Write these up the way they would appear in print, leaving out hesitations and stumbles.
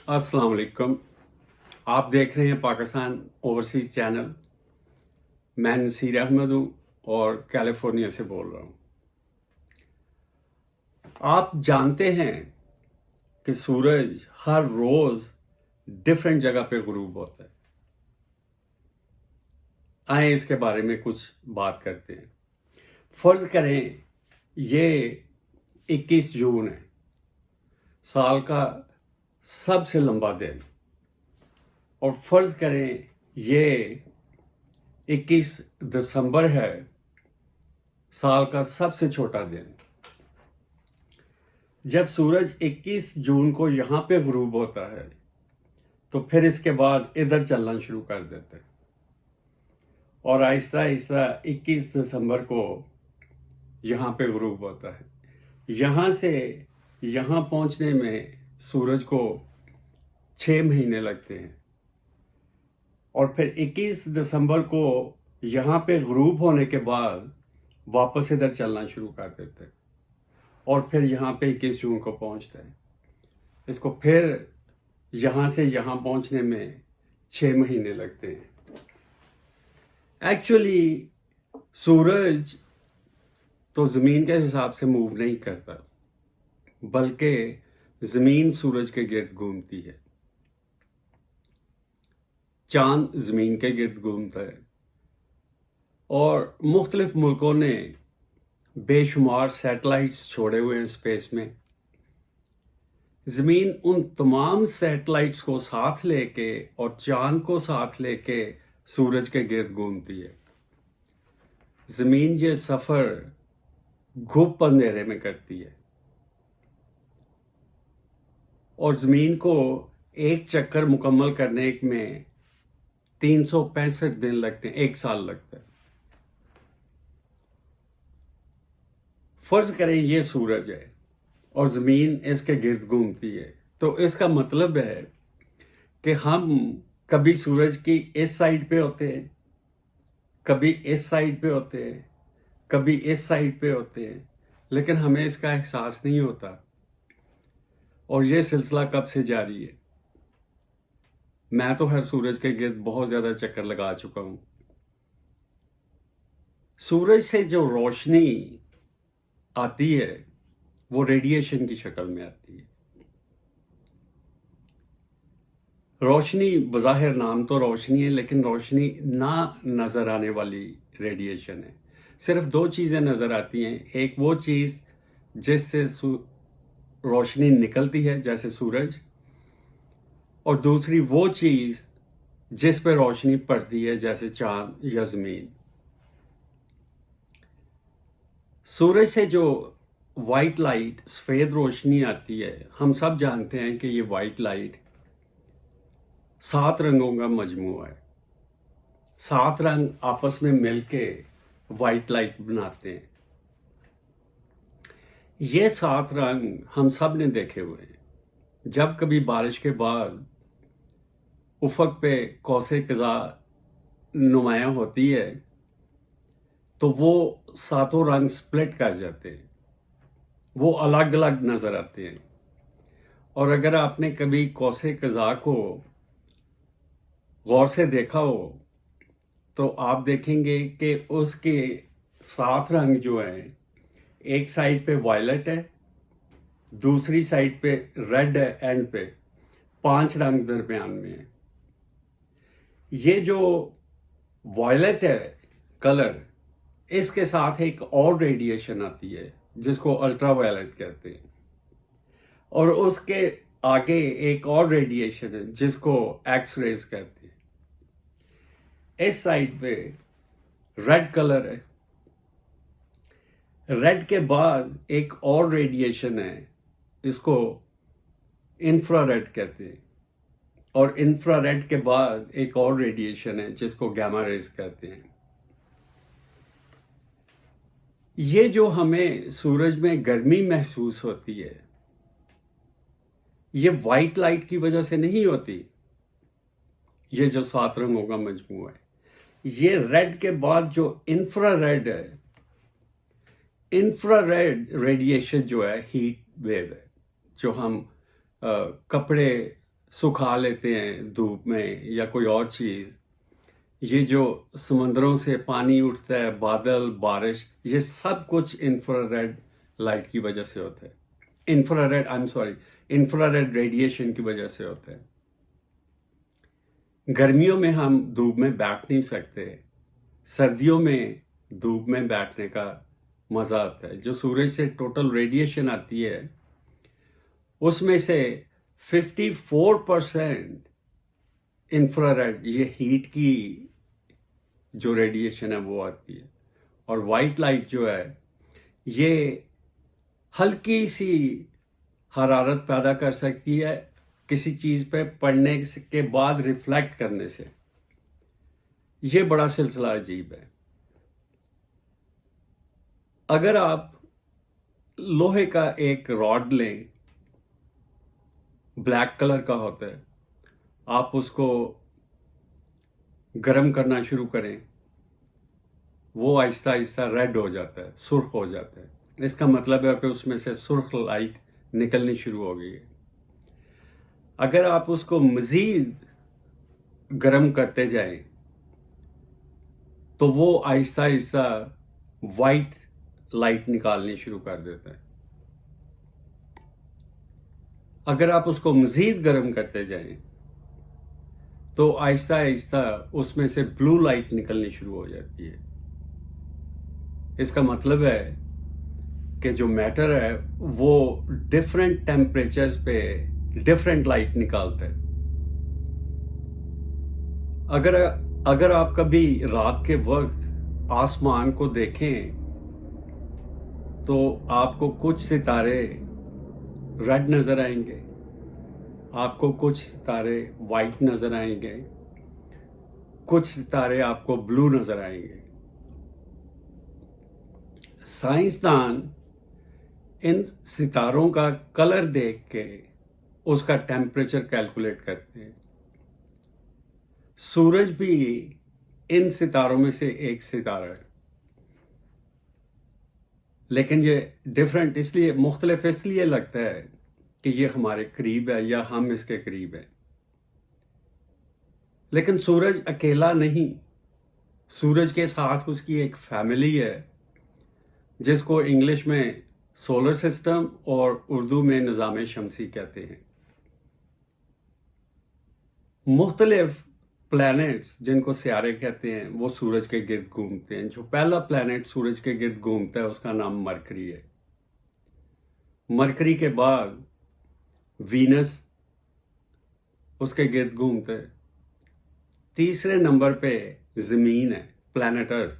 अस्सलाम वालेकुम। आप देख रहे हैं पाकिस्तान ओवरसीज़ चैनल। मैं नसीर अहमद हूँ और कैलिफोर्निया से बोल रहा हूँ। आप जानते हैं कि सूरज हर रोज़ डिफरेंट जगह पे गुरूब होता है। आए इसके बारे में कुछ बात करते हैं। फ़र्ज़ करें ये 21 जून है, साल का सबसे लंबा दिन। और फ़र्ज़ करें ये 21 दिसंबर है, साल का सबसे छोटा दिन। जब सूरज 21 जून को यहाँ पे गुरूब होता है तो फिर इसके बाद इधर चलना शुरू कर देते हैं और आहिस्ता आहिस्ता 21 दिसंबर को यहाँ पे गुरूब होता है। यहाँ से यहाँ पहुँचने में सूरज को 6 महीने लगते हैं और फिर 21 दिसंबर को यहाँ पे गुरूब होने के बाद वापस इधर चलना शुरू कर देते हैं और फिर यहाँ पे 21 जून को पहुँचते हैं। इसको फिर यहाँ से यहाँ पहुँचने में 6 महीने लगते हैं। एक्चुअली सूरज तो ज़मीन के हिसाब से मूव नहीं करता, बल्कि ज़मीन सूरज के गिर्द घूमती है। चांद ज़मीन के गिर्द घूमता है और मुख्तलिफ मुल्कों ने बेशुमार सैटेलाइट्स छोड़े हुए हैं स्पेस में। ज़मीन उन तमाम सैटेलाइट्स को साथ लेके और चांद को साथ लेके सूरज के गिर्द घूमती है। ज़मीन ये सफ़र घुप अंधेरे में करती है और ज़मीन को एक चक्कर मुकम्मल करने में 365 दिन लगते हैं, 1 साल लगता है। फ़र्ज़ करें ये सूरज है और ज़मीन इसके गिर्द घूमती है, तो इसका मतलब है कि हम कभी सूरज की इस साइड पे होते हैं, कभी इस साइड पे होते हैं, कभी इस साइड पे होते हैं, लेकिन हमें इसका एहसास नहीं होता। और ये सिलसिला कब से जारी है? मैं तो हर सूरज के गिर्द बहुत ज़्यादा चक्कर लगा चुका हूँ। सूरज से जो रोशनी आती है वो रेडिएशन की शक्ल में आती है। रोशनी बज़ाहिर नाम तो रोशनी है, लेकिन रोशनी ना नज़र आने वाली रेडिएशन है। सिर्फ 2 चीज़ें नज़र आती हैं। एक वो चीज़ जिससे रोशनी निकलती है, जैसे सूरज, और दूसरी वो चीज़ जिस पे रोशनी पड़ती है, जैसे चाँद या ज़मीन। सूरज से जो वाइट लाइट, सफ़ेद रोशनी आती है, हम सब जानते हैं कि ये वाइट लाइट 7 रंगों का मजमूआ है। 7 रंग आपस में मिलके वाइट लाइट बनाते हैं। ये 7 रंग हम सब ने देखे हुए हैं। जब कभी बारिश के बाद उफ़क़ पे कौसे क़ज़ा नुमायाँ होती है तो वो 7 रंग स्प्लिट कर जाते हैं, वो अलग अलग नज़र आते हैं। और अगर आपने कभी कौसे क़ज़ा को गौर से देखा हो तो आप देखेंगे कि उसके 7 रंग जो हैं, एक साइड पे वायलेट है, दूसरी साइड पे रेड है, एंड पे 5 रंग दरमियान में है। ये जो वायलेट है कलर, इसके साथ एक और रेडिएशन आती है जिसको अल्ट्रा वायलेट कहते हैं, और उसके आगे एक और रेडिएशन है जिसको एक्स रेज कहते हैं। इस साइड पे रेड कलर है। रेड के बाद एक और रेडिएशन है, इसको इंफ्रारेड कहते हैं, और इंफ्रारेड के बाद एक और रेडिएशन है जिसको गामा रेज कहते हैं। ये जो हमें सूरज में गर्मी महसूस होती है, ये वाइट लाइट की वजह से नहीं होती। ये जो 7 रंगों का मजमूआ है, ये रेड के बाद जो इंफ्रारेड है, इंफ्रारेड रेडिएशन जो है हीट वेव है, जो हम कपड़े सुखा लेते हैं धूप में या कोई और चीज़, ये जो समंदरों से पानी उठता है, बादल, बारिश, ये सब कुछ इंफ्रारेड लाइट की वजह से होता है। इंफ्रारेड रेडिएशन की वजह से होता है। गर्मियों में हम धूप में बैठ नहीं सकते, सर्दियों में धूप में बैठने का मज़ा आता है। जो सूरज से टोटल रेडिएशन आती है उसमें से 54% इंफ्रारेड, ये हीट की जो रेडिएशन है वो आती है। और वाइट लाइट जो है ये हल्की सी हरारत पैदा कर सकती है किसी चीज़ पे पड़ने के बाद रिफ्लेक्ट करने से। ये बड़ा सिलसिला अजीब है। अगर आप लोहे का एक रॉड लें, ब्लैक कलर का होता है, आप उसको गर्म करना शुरू करें, वो आहिस्ता आहिस्ता रेड हो जाता है, सुर्ख हो जाता है। इसका मतलब है कि उसमें से सुर्ख लाइट निकलनी शुरू हो गई है। अगर आप उसको मज़ीद गर्म करते जाएं तो वो आहिस्ता आहिस्ता वाइट लाइट निकालनी शुरू कर देता है। अगर आप उसको मज़ीद गर्म करते जाएं तो आहिस्ता आहिस्ता उसमें से ब्लू लाइट निकलनी शुरू हो जाती है। इसका मतलब है कि जो मैटर है वो डिफरेंट टेम्परेचर्स पे डिफरेंट लाइट निकालता है। अगर आप कभी रात के वक्त आसमान को देखें तो आपको कुछ सितारे रेड नज़र आएंगे, आपको कुछ सितारे वाइट नज़र आएंगे, कुछ सितारे आपको ब्लू नज़र आएंगे। साइंसदान इन सितारों का कलर देख के उसका टेम्परेचर कैलकुलेट करते हैं। सूरज भी इन सितारों में से एक सितारा है, लेकिन ये डिफरेंट इसलिए, मुख्तलिफ इसलिए लगता है कि ये हमारे करीब है या हम इसके करीब हैं। लेकिन सूरज अकेला नहीं, सूरज के साथ उसकी एक फैमिली है जिसको इंग्लिश में सोलर सिस्टम और उर्दू में निज़ाम शमसी कहते हैं। मुख्तलिफ प्लैनेट्स जिनको सियारे कहते हैं वो सूरज के गिर्द घूमते हैं। जो पहला प्लैनेट सूरज के गिर्द घूमता है उसका नाम मरकरी है। मरकरी के बाद वीनस उसके गिर्द घूमता है। तीसरे नंबर पे ज़मीन है, प्लैनेट अर्थ।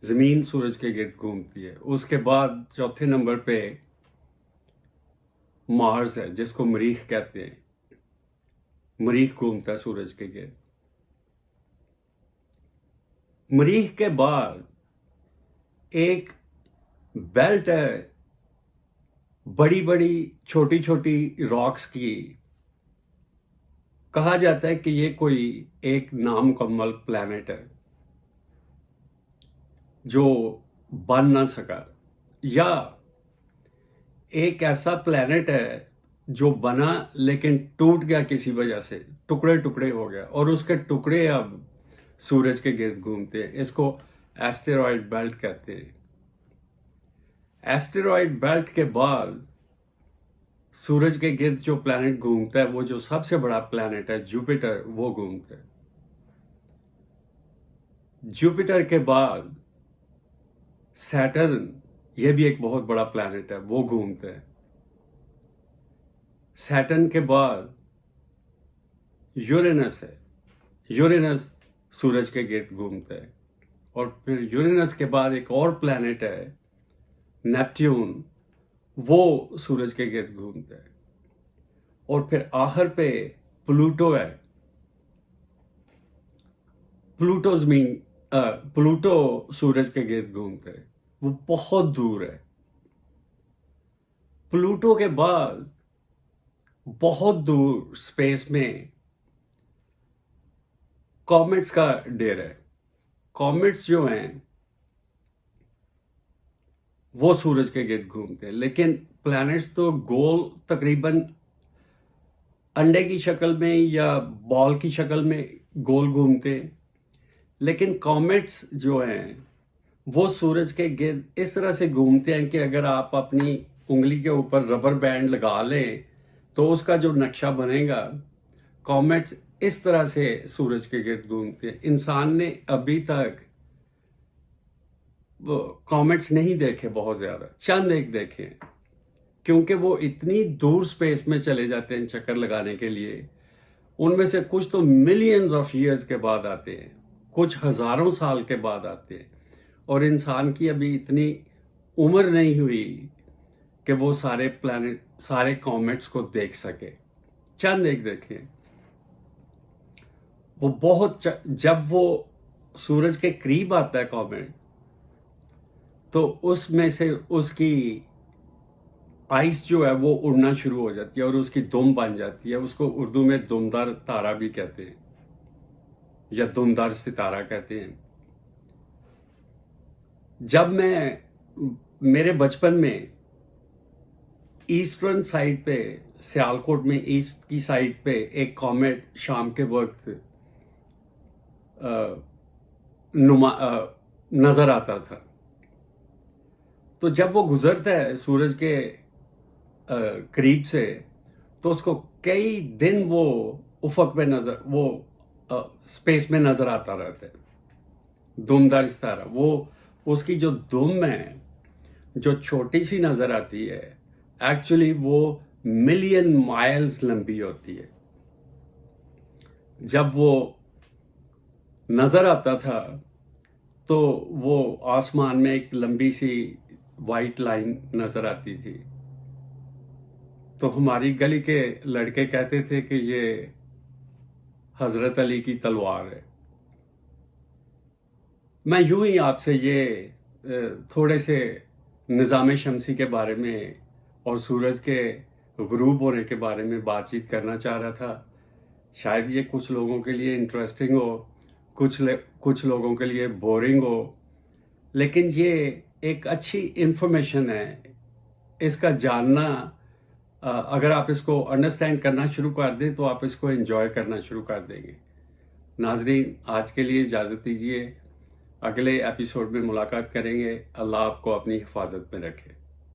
ज़मीन सूरज के गिर्द घूमती है। उसके बाद चौथे नंबर पे मार्स है जिसको मरीख कहते हैं। मरीख घूमता है सूरज के गिर्द। मरीख के बाद एक बेल्ट है बड़ी बड़ी छोटी छोटी रॉक्स की। कहा जाता है कि ये कोई एक नामुकम्मल प्लैनेट है जो बन ना सका, या एक ऐसा प्लैनेट है जो बना लेकिन टूट गया किसी वजह से, टुकड़े टुकड़े हो गया और उसके टुकड़े अब सूरज के गिर्द घूमते हैं। इसको एस्टेरॉयड बेल्ट कहते हैं। एस्टेरॉयड बेल्ट के बाद सूरज के गिर्द जो प्लैनेट घूमता है, वो जो सबसे बड़ा प्लैनेट है जुपिटर, वो घूमता है। जुपिटर के बाद सैटर्न, ये भी एक बहुत बड़ा प्लैनेट है, वो घूमता है। सैटर्न के बाद यूरेनस है। यूरेनस सूरज के गिर्द घूमता है। और फिर यूरेनस के बाद एक और प्लैनेट है नेपट्यून, वो सूरज के गिर्द घूमता है। और फिर आखिर पे प्लूटो है। प्लूटो सूरज के गिर्द घूमता है, वो बहुत दूर है। प्लूटो के बाद बहुत दूर स्पेस में कॉमेट्स का ढेर है। कॉमेट्स जो हैं वो सूरज के गिर्द घूमते हैं, लेकिन प्लैनेट्स तो गोल तकरीबन अंडे की शक्ल में या बॉल की शक्ल में गोल घूमते हैं, लेकिन कॉमेट्स जो हैं वो सूरज के गिर्द इस तरह से घूमते हैं कि अगर आप अपनी उंगली के ऊपर रबर बैंड लगा लें तो उसका जो नक्शा बनेगा, कॉमेट्स इस तरह से सूरज के गिर्द घूमते हैं। इंसान ने अभी तक वो कॉमेट्स नहीं देखे, बहुत ज्यादा चंद एक देखे हैं, क्योंकि वो इतनी दूर स्पेस में चले जाते हैं चक्कर लगाने के लिए। उनमें से कुछ तो मिलियंस ऑफ ईयर्स के बाद आते हैं, कुछ हजारों साल के बाद आते हैं, और इंसान की अभी इतनी उम्र नहीं हुई कि वो सारे प्लैनेट, सारे कॉमेट्स को देख सके। चंद एक देखें। वो बहुत जब वो सूरज के करीब आता है कॉमेट, तो उसमें से उसकी आइस जो है वो उड़ना शुरू हो जाती है और उसकी दुम बन जाती है। उसको उर्दू में दुमदार तारा भी कहते हैं या दुमदार सितारा कहते हैं। जब मैं मेरे बचपन में ईस्टर्न साइड पे, सियालकोट में ईस्ट की साइड पे एक कॉमेट शाम के वक्त नजर आता था, तो जब वो गुजरता है सूरज के करीब से, तो उसको कई दिन वो उफक पे नजर, वो स्पेस में नजर आता रहता है, दुमदार सितारा। वो उसकी जो दुम है, जो छोटी सी नजर आती है, एक्चुअली वो मिलियन माइल्स लंबी होती है। जब वो नजर आता था तो वो आसमान में एक लंबी सी वाइट लाइन नजर आती थी। तो हमारी गली के लड़के कहते थे कि ये हजरत अली की तलवार है। मैं यूं ही आपसे ये थोड़े से निज़ाम शमसी के बारे में और सूरज के गुरूब होने के बारे में बातचीत करना चाह रहा था। शायद ये कुछ लोगों के लिए इंटरेस्टिंग हो, कुछ लोगों के लिए बोरिंग हो, लेकिन ये एक अच्छी इंफॉर्मेशन है। इसका जानना, अगर आप इसको अंडरस्टैंड करना शुरू कर दें तो आप इसको एंजॉय करना शुरू कर देंगे। नाजरीन, आज के लिए इजाज़त दीजिए। अगले एपिसोड में मुलाकात करेंगे। अल्लाह आपको अपनी हिफाजत में रखे।